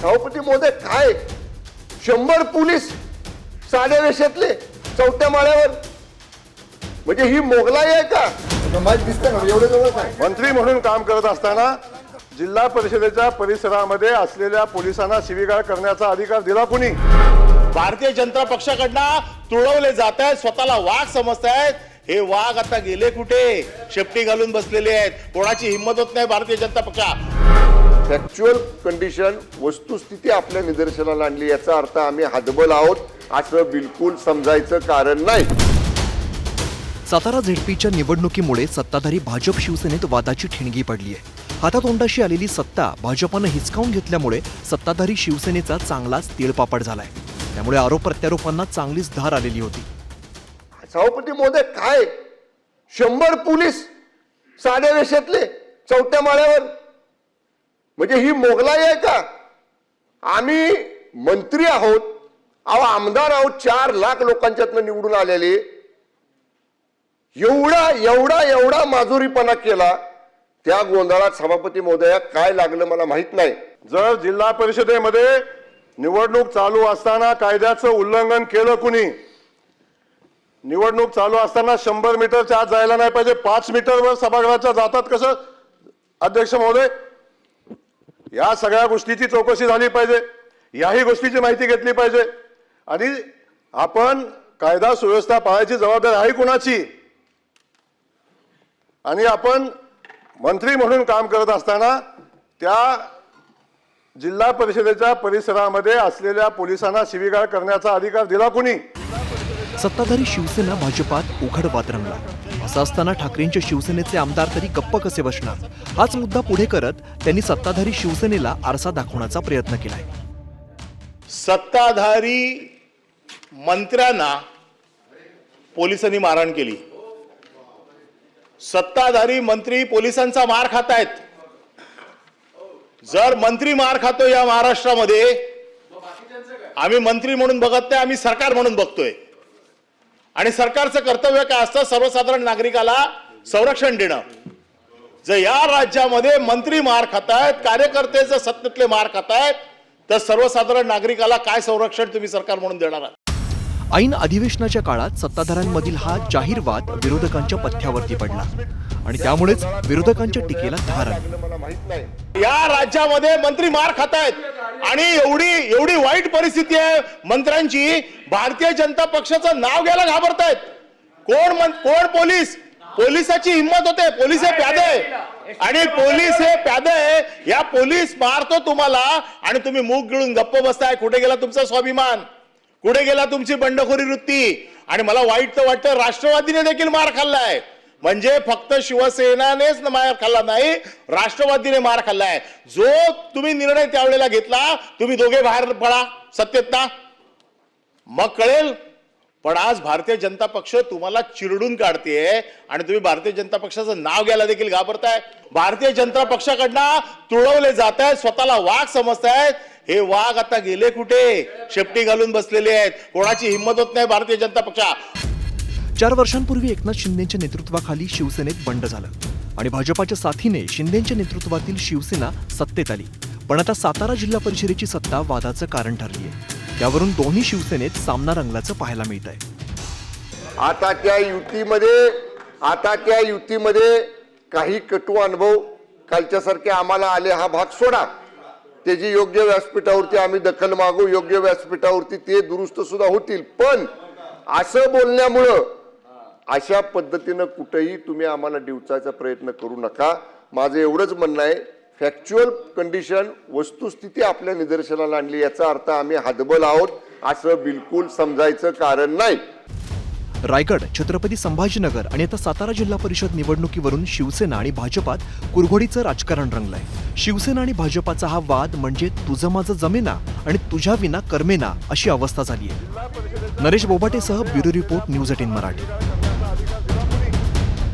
सभापती महोदय काय 100 पोलीस साध्या वेशातले चौथ्या माळ्यावर, म्हणजे ही मोगलाई आहे का? मंत्री म्हणून काम करत असताना जिल्हा परिषदेच्या परिसरामध्ये असलेल्या पोलिसांना शिवीगाळ करण्याचा अधिकार दिला कुणी? भारतीय जनता पक्षाकडनं तुळवले जात आहेत, स्वतःला वाघ समजतायत. हे वाघ आता गेले कुठे? शेपटी घालून बसलेले आहेत. कोणाची हिंमत होत नाही भारतीय जनता पक्षा. फॅक्च्युअल कंडिशन वस्तुस्थिती आपल्या निदर्शनाला आणली, याचा अर्थ आम्ही हतबल आहोत असं बिलकुल समजायचं कारण नाही. सातारा झेडपीच्या निवडणुकीमुळे सत्ताधारी भाजप शिवसेनेत वादाची ठिणगी पडली आहे. हातातोंडाशी आलेली सत्ता भाजपनं हिसकावून घेतल्यामुळे सत्ताधारी शिवसेनेचा चांगलाच तिळपापड झालाय. त्यामुळे आरोप प्रत्यारोपांना चांगलीच धार आलेली होती. सभापती महोदय काय 100 पोलीस साध्या वेशातले चौथ्या माळ्यावर, म्हणजे ही मोगलाई आहे का? आम्ही मंत्री आहोत, आमदार आहोत, 4 लाख लोकांच्यातनं निवडून आलेले. एवढा माजुरीपणा केला, त्या गोंधळात सभापती महोदया काय लागलं मला माहित नाही. जर जिल्हा परिषदेमध्ये निवडणूक चालू असताना कायद्याचं उल्लंघन केलं कुणी? निवडणूक चालू असताना 100 मीटरच्या आत जायला नाही पाहिजे, 5 मीटरवर सभागृहाच्या जातात कसं? अध्यक्ष महोदय, या सगळ्या गोष्टीची चौकशी झाली पाहिजे, याही गोष्टीची माहिती घेतली पाहिजे. आणि आपण कायदा सुव्यवस्था पाळायची जबाबदारी आहे कुणाची? आणि आपण मंत्री म्हणून काम करत असताना त्या जिल्हा परिषदेच्या परिसरामध्ये असलेल्या पोलिसांना शिवीगाळ करण्याचा अधिकार दिला कुणी? सत्ताधारी शिवसेना भाजपात उघड वाद रंगला. असं असताना ठाकरेंच्या शिवसेनेचे आमदार तरी गप्प कसे बसणार? हाच मुद्दा पुढे करत त्यांनी सत्ताधारी शिवसेनेला आरसा दाखवण्याचा प्रयत्न केलाय. सत्ताधारी मंत्र्यांना पोलिसांनी मारहाण केली. सत्ताधारी मंत्री पोलिसांचा मार खातायत. जर मंत्री मार खातो या महाराष्ट्रामध्ये, आम्ही मंत्री म्हणून बघत नाही, आम्ही सरकार म्हणून बघतोय. आणि सरकारचं कर्तव्य काय असतं? सर्वसाधारण नागरिकाला संरक्षण देणं. जर या राज्यामध्ये मंत्री मार खातायत, कार्यकर्ते जर सत्तेतले मार खातायत, तर सर्वसाधारण नागरिकाला काय संरक्षण तुम्ही सरकार म्हणून देणार आहात? ऐन अधिवेशनाच्या काळात सत्ताधाऱ्यांमधील हा जाहीर वाद विरोधकांच्या पथ्यावरती पडला आणि त्यामुळेच विरोधकांच्या टीकेला धार आली. मला माहित नाही. या राज्यामध्ये मंत्री मार खातायत आणि एवढी वाईट परिस्थिती आहे मंत्र्यांची, भारतीय जनता पक्षाचं नाव घ्यायला घाबरतायत. कोण पोलीस? पोलिसाची हिंमत होते. पोलीस हे प्यादे, आणि पोलीस हे प्यादे. या पोलीस मारतो तुम्हाला आणि तुम्ही मूग गिळून गप्प बसताय. कुठे गेला तुमचा स्वाभिमान? कुठे गेला तुमची बंडखोरी वृत्ती? आणि मला वाईट तर वाटतं, राष्ट्रवादीने देखील मार खाल्लाय. म्हणजे फक्त शिवसेनेनेच मार खाल्ला नाही, राष्ट्रवादीने मार खाल्लाय. जो तुम्ही निर्णय त्यावेळेला घेतला, तुम्ही दोघे बाहेर पडा सत्तेत ना, मग कळेल. पण आज भारतीय जनता पक्ष तुम्हाला चिरडून काढतेय आणि तुम्ही भारतीय जनता पक्षाचं नाव घ्यायला देखील घाबरताय. भारतीय जनता पक्षाकडनं तुळवले जात आहेत, स्वतःला वाघ समजतायत. हे वाघ आता गेले कुठे? शेपटी घालून बसलेले आहेत. कोणाची हिंमत होत नाही भारतीय जनता पक्षा. 4 वर्षांपूर्वी एकनाथ शिंदेच्या नेतृत्वाखाली शिवसेनेत बंड झालं आणि भाजपाच्या साथीने शिंदेच्या नेतृत्वातील शिवसेना सत्तेत आली. पण आता सातारा जिल्हा परिषदेची सत्ता वादाचं कारण ठरली आहे. त्यावरून दोन्ही शिवसेनेत सामना रंगल्याचं पाहायला मिळत आहे. आता त्या युतीमध्ये काही कटू अनुभव कालच्यासारखे आम्हाला आले, हा भाग सोडा. त्याची योग्य व्यासपीठावरती आम्ही दखल मागू, योग्य व्यासपीठावरती ते दुरुस्त सुद्धा होतील. पण असं बोलण्यामुळं अशा पद्धतीनं कुठेही तुम्ही आम्हाला डिवचायचा प्रयत्न करू नका. माझं एवढंच म्हणणं आहे, फॅक्च्युअल कंडिशन वस्तुस्थिती आपल्या निदर्शनाला आणली, याचा अर्थ आम्ही हतबल आहोत असं बिलकुल समजायचं कारण नाही. रायगड, छत्रपती संभाजीनगर आणि आता सातारा जिल्हा परिषद निवडणुकीवरून शिवसेना आणि भाजपात कुरघोडीचं राजकारण रंगलंय. शिवसेना आणि भाजपाचा हा वाद म्हणजे तुझं माझं जमेना आणि तुझ्या विना कर्मेना अशी अवस्था झाली आहे. नरेश बोबाटेसह ब्युरो रिपोर्ट, न्यूज 18 मराठी.